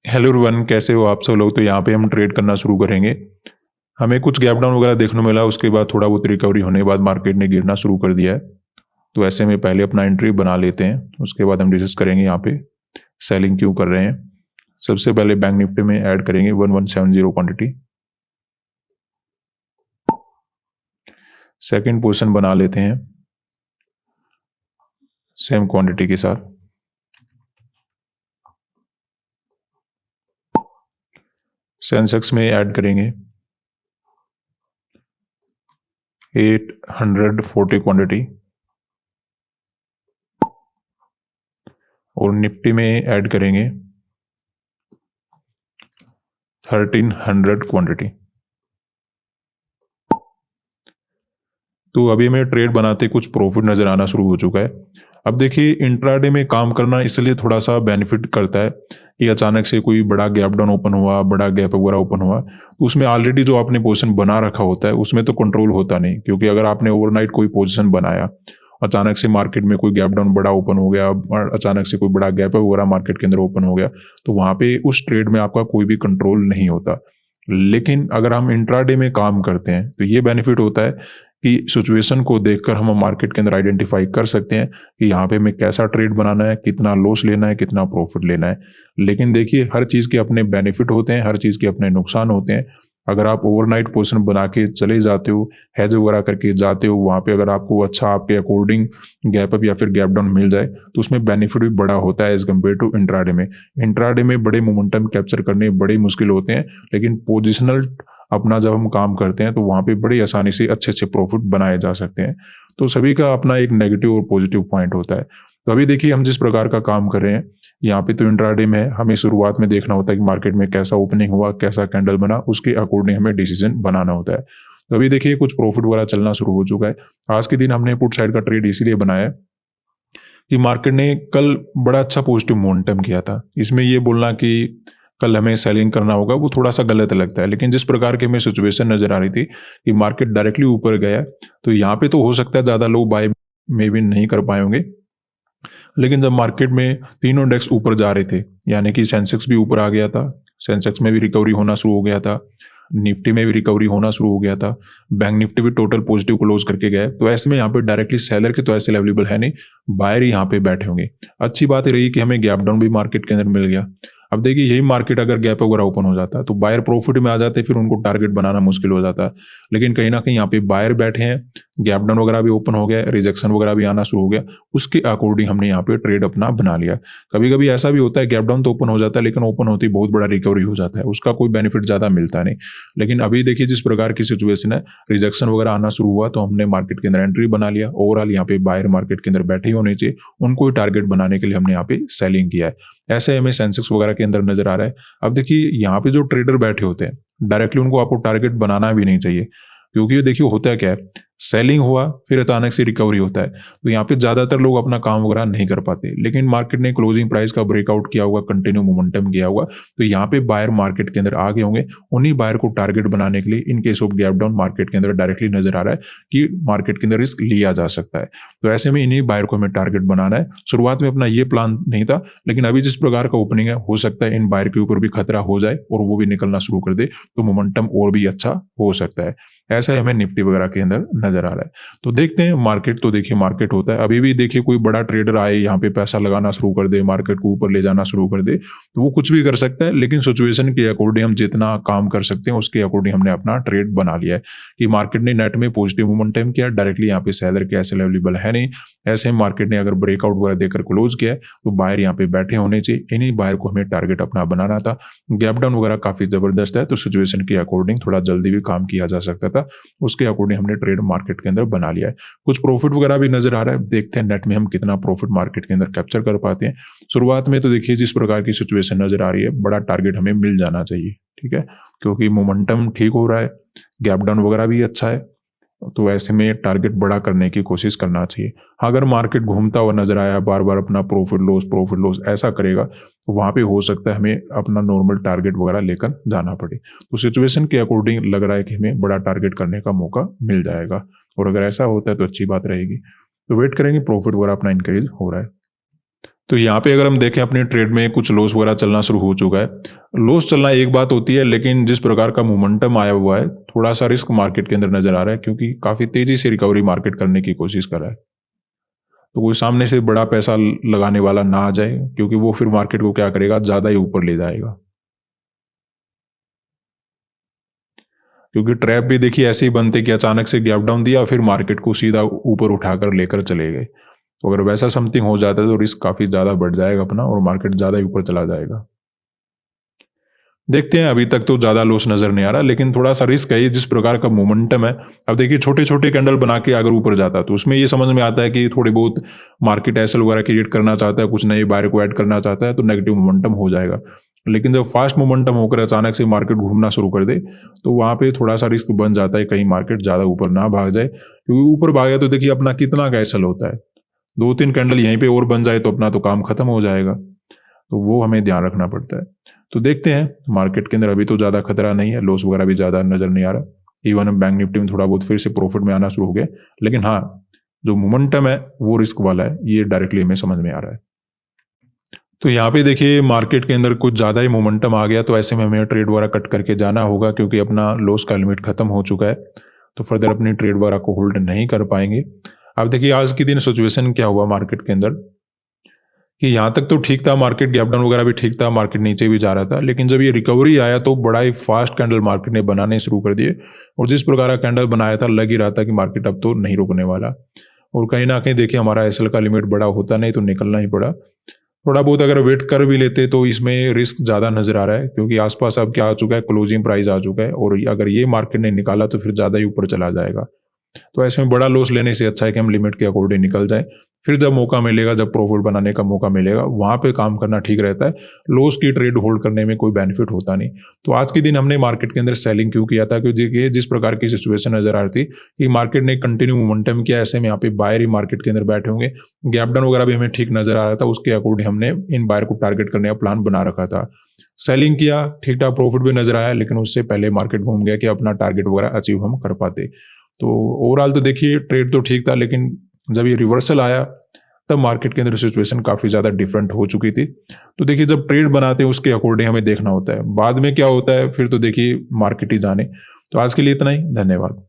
Hello everyone, कैसे हो आप सब लोग। तो यहाँ पे हम ट्रेड करना शुरू करेंगे। हमें कुछ गैप डाउन वगैरह देखने को मिला, उसके बाद थोड़ा बहुत रिकवरी होने के बाद मार्केट ने गिरना शुरू कर दिया है। तो ऐसे में पहले अपना एंट्री बना लेते हैं, उसके बाद हम डिस्कस करेंगे यहाँ पे सेलिंग क्यों कर रहे हैं। सबसे पहले बैंक निफ्टी में ऐड करेंगे 1170 क्वांटिटी। सेकेंड पोजिशन बना लेते हैं सेम क्वांटिटी के साथ। सेंसेक्स में ऐड करेंगे 840 क्वांटिटी और निफ्टी में ऐड करेंगे 1300 क्वांटिटी। तो अभी हमें ट्रेड बनाते कुछ प्रॉफिट नज़र आना शुरू हो चुका है। अब देखिए, इंट्राडे में काम करना इसलिए थोड़ा सा बेनिफिट करता है कि अचानक से कोई बड़ा गैप डाउन ओपन हुआ, बड़ा गैप वगैरह ओपन हुआ, तो उसमें ऑलरेडी जो आपने पोजीशन बना रखा होता है उसमें तो कंट्रोल होता नहीं। क्योंकि अगर आपने ओवरनाइट कोई पोजीशन बनाया, अचानक से मार्केट में कोई गैप डाउन बड़ा ओपन हो गया और अचानक से कोई बड़ा गैप वगैरह मार्केट के अंदर ओपन हो गया, तो वहाँ पे उस ट्रेड में आपका कोई भी कंट्रोल नहीं होता। लेकिन अगर हम इंट्राडे में काम करते हैं तो ये बेनिफिट होता है कि सिचुएशन को देखकर हम मार्केट के अंदर आइडेंटिफाई कर सकते हैं कि यहाँ पे हमें कैसा ट्रेड बनाना है, कितना लॉस लेना है, कितना प्रॉफिट लेना है। लेकिन देखिए, हर चीज़ के अपने बेनिफिट होते हैं, हर चीज़ के अपने नुकसान होते हैं। अगर आप ओवरनाइट पोजीशन बना के चले जाते हो, हेज वगैरह करके जाते हो, वहाँ पे अगर आपको अच्छा आपके अकॉर्डिंग गैप अप या फिर गैप डाउन मिल जाए तो उसमें बेनिफिट भी बड़ा होता है एज कम्पेयर टू इंट्राडे में। इंट्राडे में बड़े मोमेंटम कैप्चर करने बड़ी मुश्किल होते हैं, लेकिन पोजिशनल अपना जब हम काम करते हैं तो वहाँ पे बड़ी आसानी से अच्छे अच्छे प्रॉफिट बनाए जा सकते हैं। तो सभी का अपना एक नेगेटिव और पॉजिटिव पॉइंट होता है। तो अभी देखिए, हम जिस प्रकार का काम कर रहे हैं यहाँ पे, तो इंट्राडे में हमें शुरुआत में देखना होता है कि मार्केट में कैसा ओपनिंग हुआ, कैसा कैंडल बना, उसके अकॉर्डिंग हमें डिसीजन बनाना होता है। तो अभी देखिए, कुछ प्रॉफिट वगैरह चलना शुरू हो चुका है। आज के दिन हमने पुट साइड का ट्रेड इसीलिए बनाया कि मार्केट ने कल बड़ा अच्छा पॉजिटिव मोमेंटम किया था। इसमें ये बोलना कि कल हमें सेलिंग करना होगा वो थोड़ा सा गलत लगता है। लेकिन जिस प्रकार की हमें सिचुएशन नजर आ रही थी कि मार्केट डायरेक्टली ऊपर गया, तो यहाँ पे तो हो सकता है ज़्यादा लोग बाय में भी नहीं कर पाए होंगे। लेकिन जब मार्केट में तीनों इंडेक्स ऊपर जा रहे थे, यानी कि सेंसेक्स भी ऊपर आ गया था, सेंसेक्स में भी रिकवरी होना शुरू हो गया था, निफ्टी में भी रिकवरी होना शुरू हो गया था, बैंक निफ्टी भी टोटल पॉजिटिव क्लोज करके गए, तो ऐसे में यहाँ पे डायरेक्टली सेलर के तो ऐसे अवेलेबल है नहीं, बायर ही यहाँ पे बैठे होंगे। अच्छी बात रही कि हमें गैप डाउन भी मार्केट के अंदर मिल गया। अब देखिए, यही मार्केट अगर गैप वगैरह ओपन हो जाता तो बायर प्रॉफिट में आ जाते, फिर उनको टारगेट बनाना मुश्किल हो जाता। लेकिन कहीं ना कहीं यहाँ पे बायर बैठे हैं, गैप डाउन वगैरह भी ओपन हो गया, रिजेक्शन वगैरह भी आना शुरू हो गया, उसके अकॉर्डिंग हमने यहाँ पे ट्रेड अपना बना लिया। कभी कभी ऐसा भी होता है, गैप डाउन तो ओपन हो जाता है लेकिन ओपन होती बहुत बड़ा रिकवरी हो जाता है, उसका कोई बेनिफिट ज़्यादा मिलता नहीं। लेकिन अभी देखिए, जिस प्रकार की सिचुएशन है, रिजेक्शन वगैरह आना शुरू हुआ तो हमने मार्केट के अंदर एंट्री बना लिया। ओवरऑल यहाँ पे बायर मार्केट के अंदर बैठे ही होने चाहिए, उनको ही टारगेट बनाने के लिए हमने यहाँ पे सेलिंग किया है। ऐसे हमें सेंसेक्स वगैरह के अंदर नजर आ रहा है। अब देखिए, यहाँ पे जो ट्रेडर बैठे होते हैं, डायरेक्टली उनको आपको टारगेट बनाना भी नहीं चाहिए। क्योंकि ये देखिए, होता है क्या है, सेलिंग हुआ फिर अचानक से रिकवरी होता है, तो यहाँ पे ज़्यादातर लोग अपना काम वगैरह नहीं कर पाते। लेकिन मार्केट ने क्लोजिंग प्राइस का ब्रेकआउट किया होगा, कंटिन्यू मोमेंटम किया होगा, तो यहाँ पे बायर मार्केट के अंदर आ गए होंगे। उन्हीं बायर को टारगेट बनाने के लिए in case of gap down market के अंदर डायरेक्टली नजर आ रहा है कि मार्केट के अंदर रिस्क लिया जा सकता है। तो ऐसे में इन्हीं बायर को हमें टारगेट बनाना है। शुरुआत में अपना ये प्लान नहीं था, लेकिन अभी जिस प्रकार का ओपनिंग है, हो सकता है इन बायर के ऊपर भी खतरा हो जाए और वो भी निकलना शुरू कर दे, तो मोमेंटम और भी अच्छा हो सकता है। ऐसा ही हमें निफ्टी वगैरह के अंदर नजर आ रहा है। तो देखते हैं मार्केट, तो देखिए मार्केट होता है। अभी भी देखिए, कोई बड़ा ट्रेडर आए यहाँ पे पैसा लगाना शुरू कर दे, मार्केट को ऊपर ले जाना शुरू कर दे, तो वो कुछ भी कर सकता है। लेकिन सिचुएशन के अकॉर्डिंग हम जितना काम कर सकते हैं उसके अकॉर्डिंग हमने अपना ट्रेड बना लिया है कि मार्केट ने नेट में पॉजिटिव मोमेंटम किया, डायरेक्टली यहाँ पे सेलर के ऐसे अवेलेबल है नहीं। ऐसे मार्केट ने अगर ब्रेकआउट वगैरह देकर क्लोज किया है तो बायर यहाँ पे बैठे होने चाहिए। इन्हीं बायर को हमें टारगेट अपना बनाना था। गैप डाउन वगैरह काफी जबरदस्त है, तो सिचुएशन के अकॉर्डिंग थोड़ा जल्दी भी काम किया जा सकता था, उसके अकॉर्डिंग हमने ट्रेड मार्केट के अंदर बना लिया है। कुछ प्रॉफिट वगैरह भी नजर आ रहा है, देखते हैं नेट में हम कितना प्रॉफिट मार्केट के अंदर कैप्चर कर पाते हैं। शुरुआत में तो देखिए, जिस प्रकार की सिचुएशन नजर आ रही है, बड़ा टारगेट हमें मिल जाना चाहिए, ठीक है, क्योंकि मोमेंटम ठीक हो रहा है, गैप डाउन वगैरह भी अच्छा है, तो ऐसे में टारगेट बड़ा करने की कोशिश करना चाहिए। हाँ, अगर मार्केट घूमता हुआ नजर आया, बार बार अपना प्रॉफिट लॉस ऐसा करेगा, तो वहाँ पे हो सकता है हमें अपना नॉर्मल टारगेट वगैरह लेकर जाना पड़े। तो सिचुएशन के अकॉर्डिंग लग रहा है कि हमें बड़ा टारगेट करने का मौका मिल जाएगा, और अगर ऐसा होता है तो अच्छी बात रहेगी। तो वेट करेंगे, प्रॉफिट वगैरह अपना इंक्रीज हो रहा है। तो यहाँ पे अगर हम देखें अपने ट्रेड में कुछ लॉस वगैरह चलना शुरू हो चुका है। लॉस चलना एक बात होती है, लेकिन जिस प्रकार का मोमेंटम आया हुआ है, थोड़ा सा रिस्क मार्केट के अंदर नजर आ रहा है, क्योंकि काफ़ी तेज़ी से रिकवरी मार्केट करने की कोशिश कर रहा है। तो कोई सामने से बड़ा पैसा लगाने वाला ना आ जाए, क्योंकि वो फिर मार्केट को क्या करेगा, ज़्यादा ही ऊपर ले जाएगा। क्योंकि ट्रैप भी देखिए ऐसे ही बनते कि अचानक से गैप डाउन दिया, फिर मार्केट को सीधा ऊपर उठाकर लेकर चले गए। तो अगर वैसा समथिंग हो जाता है तो रिस्क काफ़ी ज़्यादा बढ़ जाएगा अपना, और मार्केट ज़्यादा ही ऊपर चला जाएगा। देखते हैं, अभी तक तो ज़्यादा लॉस नज़र नहीं आ रहा, लेकिन थोड़ा सा रिस्क है ये, जिस प्रकार का मोमेंटम है। अब देखिए छोटे छोटे कैंडल बना के अगर ऊपर जाता है तो उसमें ये समझ में आता है कि थोड़ी बहुत मार्केट एसएल वगैरह क्रिएट करना चाहता है, कुछ नए बायर को ऐड करना चाहता है, तो नेगेटिव मोमेंटम हो जाएगा। लेकिन जब फास्ट मोमेंटम होकर अचानक से मार्केट घूमना शुरू कर दे, तो वहाँ पे थोड़ा सा रिस्क बन जाता है, कहीं मार्केट ज़्यादा ऊपर ना भाग जाए। क्योंकि ऊपर भागे तो देखिए अपना कितना का एसएल होता है, 2-3 कैंडल यहीं पे और बन जाए तो अपना तो काम खत्म हो जाएगा। तो वो हमें ध्यान रखना पड़ता है। तो देखते हैं, मार्केट के अंदर अभी तो ज़्यादा खतरा नहीं है, लॉस वगैरह भी ज़्यादा नज़र नहीं आ रहा। इवन हम बैंक निफ्टी में थोड़ा बहुत फिर से प्रॉफिट में आना शुरू हो गया, लेकिन हाँ, जो मोमेंटम है वो रिस्क वाला है, ये डायरेक्टली हमें समझ में आ रहा है। तो यहाँ पे देखिए मार्केट के अंदर कुछ ज़्यादा ही मोमेंटम आ गया, तो ऐसे में हमें ट्रेड वगैरह कट करके जाना होगा, क्योंकि अपना लॉस का लिमिट खत्म हो चुका है। तो फर्दर अपनी ट्रेड वगैरह को होल्ड नहीं कर पाएंगे। अब देखिए आज के दिन सिचुएशन क्या हुआ मार्केट के अंदर, कि यहाँ तक तो ठीक था, मार्केट गैप डाउन वगैरह भी ठीक था, मार्केट नीचे भी जा रहा था, लेकिन जब ये रिकवरी आया तो बड़ा ही फास्ट कैंडल मार्केट ने बनाने शुरू कर दिए। और जिस प्रकार का कैंडल बनाया था, लग ही रहा था कि मार्केट अब तो नहीं रुकने वाला। और कहीं ना कहीं देखिए हमारा एसएल का लिमिट बड़ा होता नहीं तो निकलना ही पड़ा। थोड़ा बहुत अगर वेट कर भी लेते तो इसमें रिस्क ज़्यादा नज़र आ रहा है, क्योंकि आसपास अब क्या आ चुका है, क्लोजिंग प्राइस आ चुका है, और अगर ये मार्केट ने निकाला तो फिर ज़्यादा ही ऊपर चला जाएगा। तो ऐसे में बड़ा लॉस लेने से अच्छा है कि हम लिमिट के अकॉर्डिंग निकल जाए। फिर जब मौका मिलेगा, जब प्रॉफिट बनाने का मौका मिलेगा, वहाँ पे काम करना ठीक रहता है। लॉस की ट्रेड होल्ड करने में कोई बेनिफिट होता नहीं। तो आज के दिन हमने मार्केट के अंदर सेलिंग क्यों किया था, क्योंकि देखिए जिस प्रकार की सिचुएशन नजर आ रही थी कि मार्केट ने कंटिन्यू मोमेंटम किया, ऐसे में यहाँ पे बायर ही मार्केट के अंदर बैठे होंगे। गैप डाउन वगैरह भी हमें ठीक नजर आ रहा था, उसके अकॉर्डिंग हमने इन बायर को टारगेट करने का प्लान बना रखा था। सेलिंग किया, ठीक ठाक प्रॉफिट भी नजर आया, लेकिन उससे पहले मार्केट घूम गया कि अपना टारगेट वगैरह अचीव हम कर पाते। तो ओवरऑल तो देखिए ट्रेड तो ठीक था, लेकिन जब ये रिवर्सल आया तब मार्केट के अंदर सिचुएशन काफ़ी ज़्यादा डिफरेंट हो चुकी थी। तो देखिए जब ट्रेड बनाते हैं उसके अकॉर्डिंग हमें देखना होता है, बाद में क्या होता है फिर तो देखिए मार्केट ही जाने। तो आज के लिए इतना ही, धन्यवाद।